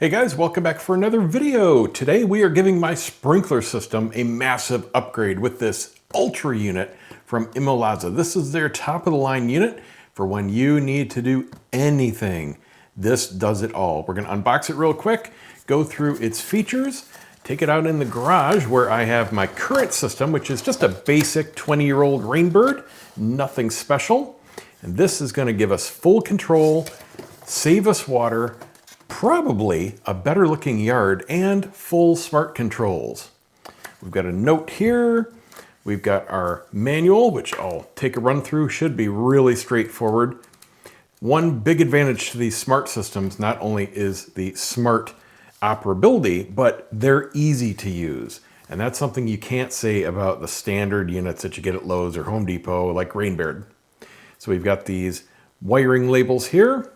Hey guys, welcome back for another video. Today we are giving my sprinkler system a massive upgrade with this Ultra unit from Imolaza. This is their top of the line unit for when you need to do anything. This does it all. We're gonna unbox it real quick, go through its features, take it out in the garage where I have my current system, which is just a basic 20-year-old Rainbird, nothing special. And this is gonna give us full control, save us water, probably a better looking yard, and full smart controls. We've got a note here. We've got our manual, which I'll take a run through, should be really straightforward. One big advantage to these smart systems not only is the smart operability, but they're easy to use. And that's something you can't say about the standard units that you get at Lowe's or Home Depot, like Rainbird. So we've got these wiring labels here.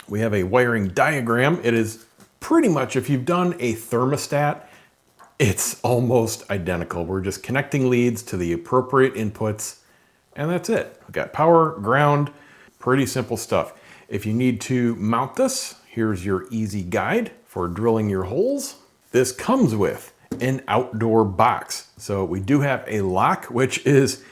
We have a wiring diagram. It is pretty much, if you've done a thermostat, it's almost identical. We're just connecting leads to the appropriate inputs, and that's it. We've got power, ground, pretty simple stuff. If you need to mount this, here's your easy guide for drilling your holes. This comes with an outdoor box. So we do have a lock, which is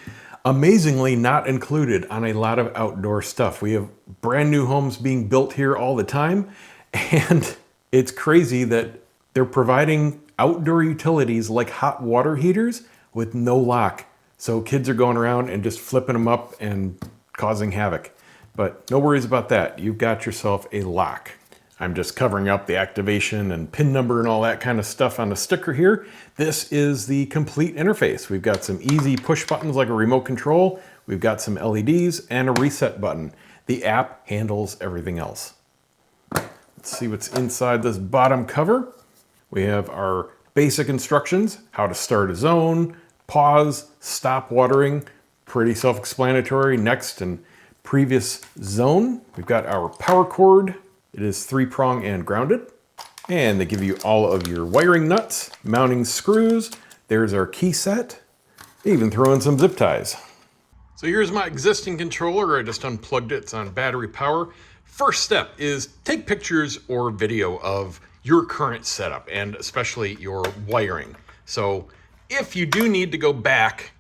amazingly not included on a lot of outdoor stuff. We have brand new homes being built here all the time, and it's crazy that they're providing outdoor utilities like hot water heaters with no lock. So kids are going around and just flipping them up and causing havoc. But no worries about that. You've got yourself a lock. I'm just covering up the activation and pin number and all that kind of stuff on the sticker here. This is the complete interface. We've got some easy push buttons like a remote control. We've got some LEDs and a reset button. The app handles everything else. Let's see what's inside this bottom cover. We have our basic instructions, how to start a zone, pause, stop watering, pretty self-explanatory. Next and previous zone. We've got our power cord. It is 3-prong and grounded. And they give you all of your wiring nuts, mounting screws. There's our key set. They even throw in some zip ties. So here's my existing controller. I just unplugged it. It's on battery power. First step is take pictures or video of your current setup and especially your wiring. So if you do need to go back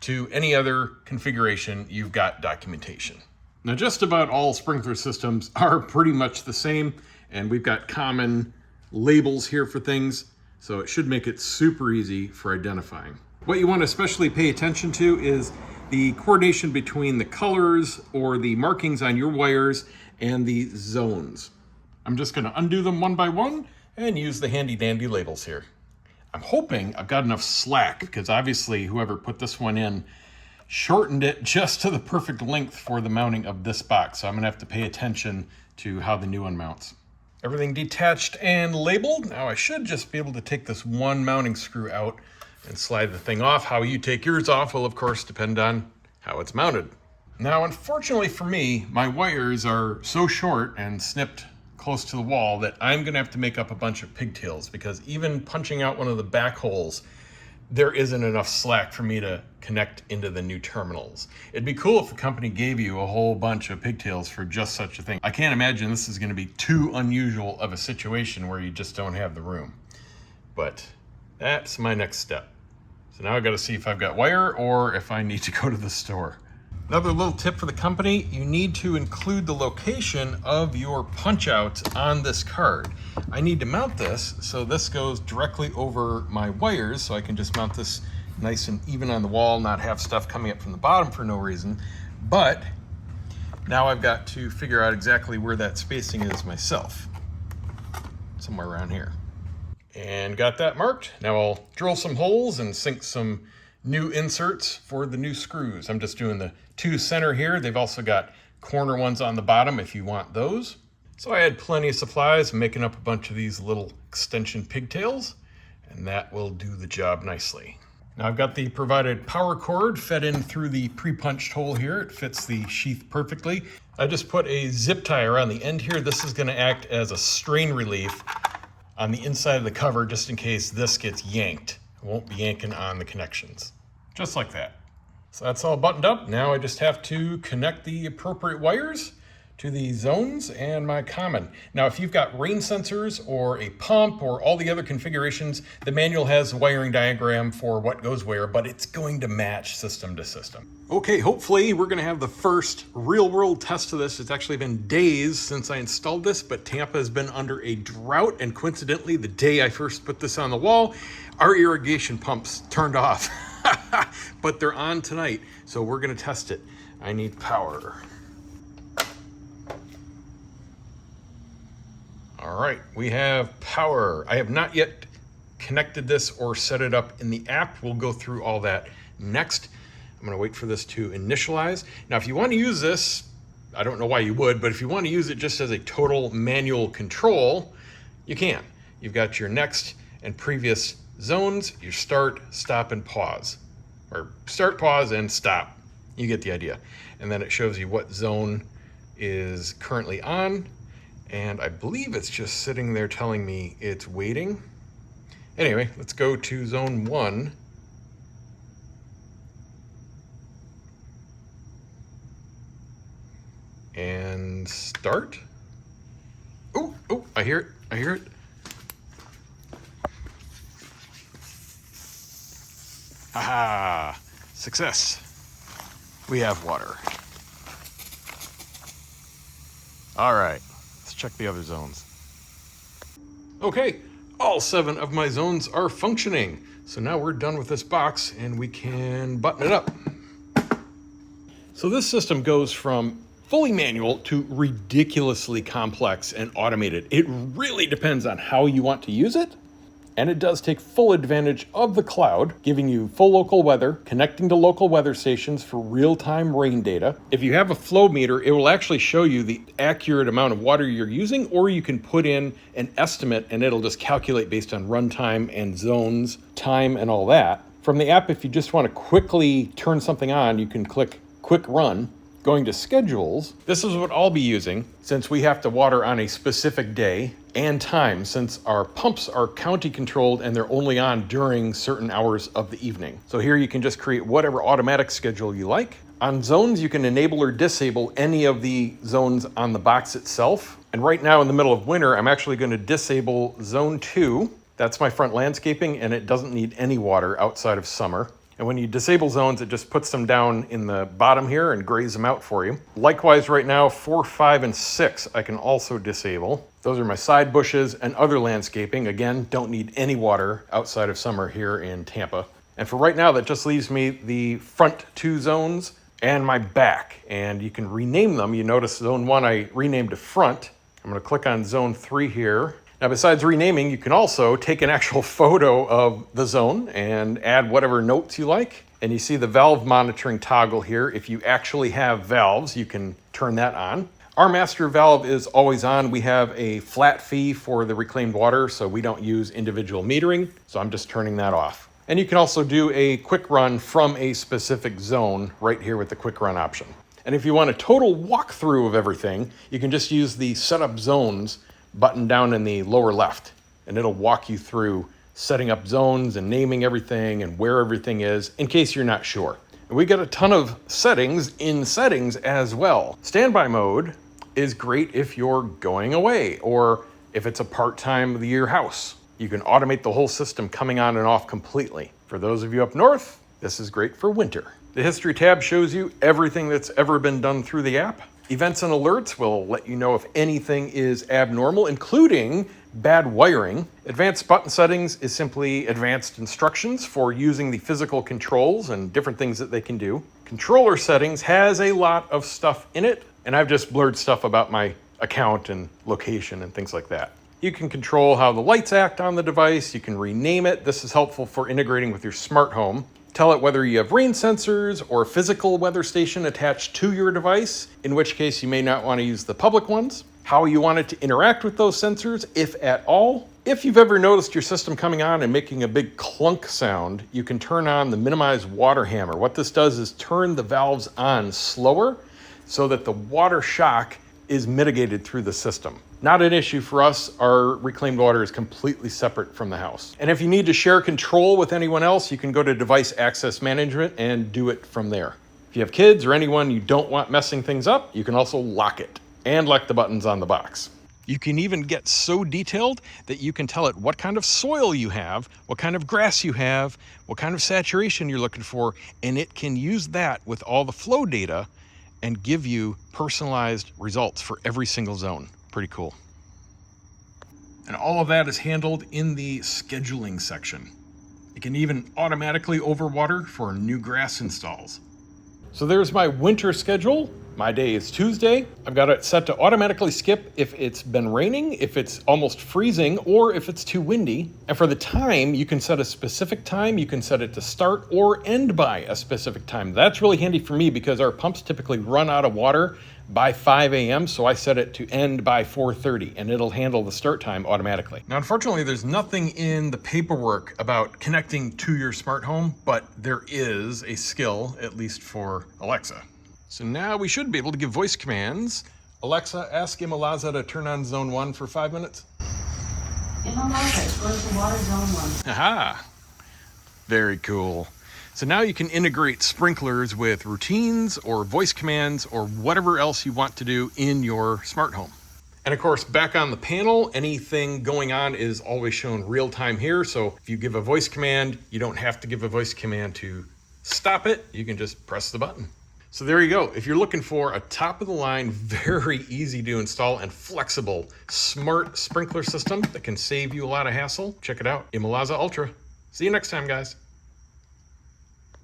to any other configuration, you've got documentation. Now, just about all sprinkler systems are pretty much the same, and we've got common labels here for things, so it should make it super easy for identifying. What you want to especially pay attention to is the coordination between the colors or the markings on your wires and the zones. I'm just going to undo them one by one and use the handy dandy labels here. I'm hoping I've got enough slack, because obviously whoever put this one in shortened it just to the perfect length for the mounting of this box. So I'm gonna have to pay attention to how the new one mounts. Everything detached and labeled. Now I should just be able to take this one mounting screw out and slide the thing off. How you take yours off will of course depend on how it's mounted. Now, unfortunately for me, my wires are so short and snipped close to the wall that I'm gonna have to make up a bunch of pigtails, because even punching out one of the back holes, there isn't enough slack for me to connect into the new terminals. It'd be cool if the company gave you a whole bunch of pigtails for just such a thing. I can't imagine this is gonna be too unusual of a situation where you just don't have the room. But that's my next step. So now I've got to see if I've got wire or if I need to go to the store. Another little tip for the company, you need to include the location of your punch out on this card. I need to mount this, so this goes directly over my wires, so I can just mount this nice and even on the wall, not have stuff coming up from the bottom for no reason. But now I've got to figure out exactly where that spacing is myself. Somewhere around here. And got that marked. Now I'll drill some holes and sink some new inserts for the new screws. I'm just doing the 2 center here. They've also got corner ones on the bottom if you want those. So I had plenty of supplies, making up a bunch of these little extension pigtails, and that will do the job nicely. Now I've got the provided power cord fed in through the pre-punched hole here. It fits the sheath perfectly. I just put a zip tie around the end here. This is gonna act as a strain relief on the inside of the cover just in case this gets yanked. It won't be yanking on the connections. Just like that. So that's all buttoned up. Now I just have to connect the appropriate wires to the zones and my common. Now, if you've got rain sensors or a pump or all the other configurations, the manual has a wiring diagram for what goes where, but it's going to match system to system. Okay, hopefully we're gonna have the first real world test of this. It's actually been days since I installed this, but Tampa has been under a drought, and coincidentally, the day I first put this on the wall, our irrigation pumps turned off. But they're on tonight, so we're gonna test it. I need power. All right, we have power. I have not yet connected this or set it up in the app. We'll go through all that next. I'm gonna wait for this to initialize. Now, if you want to use this, I don't know why you would, but if you want to use it just as a total manual control, you can. You've got your next and previous zones, your start, stop, and pause. Or start, pause, and stop. You get the idea. And then it shows you what zone is currently on. And I believe it's just sitting there telling me it's waiting. Anyway, let's go to zone 1. And start. Oh, I hear it. I hear it. Aha! Success. We have water. All right. Check the other zones. Okay, all 7 of my zones are functioning. So now we're done with this box and we can button it up. So this system goes from fully manual to ridiculously complex and automated. It really depends on how you want to use it. And it does take full advantage of the cloud, giving you full local weather, connecting to local weather stations for real-time rain data. If you have a flow meter, it will actually show you the accurate amount of water you're using, or you can put in an estimate and it'll just calculate based on runtime and zones, time, and all that. From the app, if you just want to quickly turn something on, you can click Quick Run. Going to schedules, this is what I'll be using since we have to water on a specific day and time, since our pumps are county controlled and they're only on during certain hours of the evening. So here you can just create whatever automatic schedule you like. On zones, you can enable or disable any of the zones on the box itself. And right now in the middle of winter, I'm actually going to disable zone 2. That's my front landscaping and it doesn't need any water outside of summer. And when you disable zones, it just puts them down in the bottom here and grays them out for you. Likewise, right now, 4, 5, and 6, I can also disable. Those are my side bushes and other landscaping. Again, don't need any water outside of summer here in Tampa. And for right now, that just leaves me the front 2 zones and my back. And you can rename them. You notice zone 1, I renamed to front. I'm gonna click on zone 3 here. Now, besides renaming, you can also take an actual photo of the zone and add whatever notes you like. And you see the valve monitoring toggle here. If you actually have valves, you can turn that on. Our master valve is always on. We have a flat fee for the reclaimed water, so we don't use individual metering. So I'm just turning that off. And you can also do a quick run from a specific zone right here with the quick run option. And if you want a total walkthrough of everything, you can just use the setup zones button down in the lower left, and it'll walk you through setting up zones and naming everything and where everything is in case you're not sure. And we got a ton of settings in settings as well. Standby mode is great if you're going away or if it's a part-time of the year house. You can automate the whole system coming on and off completely. For those of you up north, this is great for winter. The history tab shows you everything that's ever been done through the app. Events and alerts will let you know if anything is abnormal, including bad wiring. Advanced button settings is simply advanced instructions for using the physical controls and different things that they can do. Controller settings has a lot of stuff in it, and I've just blurred stuff about my account and location and things like that. You can control how the lights act on the device. You can rename it. This is helpful for integrating with your smart home. Tell it whether you have rain sensors or a physical weather station attached to your device, in which case you may not want to use the public ones. How you want it to interact with those sensors, if at all. If you've ever noticed your system coming on and making a big clunk sound, you can turn on the minimize water hammer. What this does is turn the valves on slower so that the water shock is mitigated through the system. Not an issue for us. Our reclaimed water is completely separate from the house. And if you need to share control with anyone else, you can go to device access management and do it from there. If you have kids or anyone you don't want messing things up, you can also lock it. and like the buttons on the box. You can even get so detailed that you can tell it what kind of soil you have, what kind of grass you have, what kind of saturation you're looking for, and it can use that with all the flow data and give you personalized results for every single zone. Pretty cool. And all of that is handled in the scheduling section. It can even automatically overwater for new grass installs. So there's my winter schedule. My day is Tuesday. I've got it set to automatically skip if it's been raining, if it's almost freezing, or if it's too windy. And for the time, you can set a specific time. You can set it to start or end by a specific time. That's really handy for me because our pumps typically run out of water by 5 a.m. So I set it to end by 4:30 and it'll handle the start time automatically. Now, unfortunately, there's nothing in the paperwork about connecting to your smart home, but there is a skill, at least for Alexa. So now we should be able to give voice commands. Alexa, ask Imolaza to turn on zone 1 for 5 minutes. Imolaza, go to water zone 1. Aha, very cool. So now you can integrate sprinklers with routines or voice commands or whatever else you want to do in your smart home. And of course, back on the panel, anything going on is always shown real time here. So if you give a voice command, you don't have to give a voice command to stop it. You can just press the button. So there you go. If you're looking for a top of the line, very easy to install and flexible smart sprinkler system that can save you a lot of hassle, check it out. Imolaza Ultra. See you next time, guys.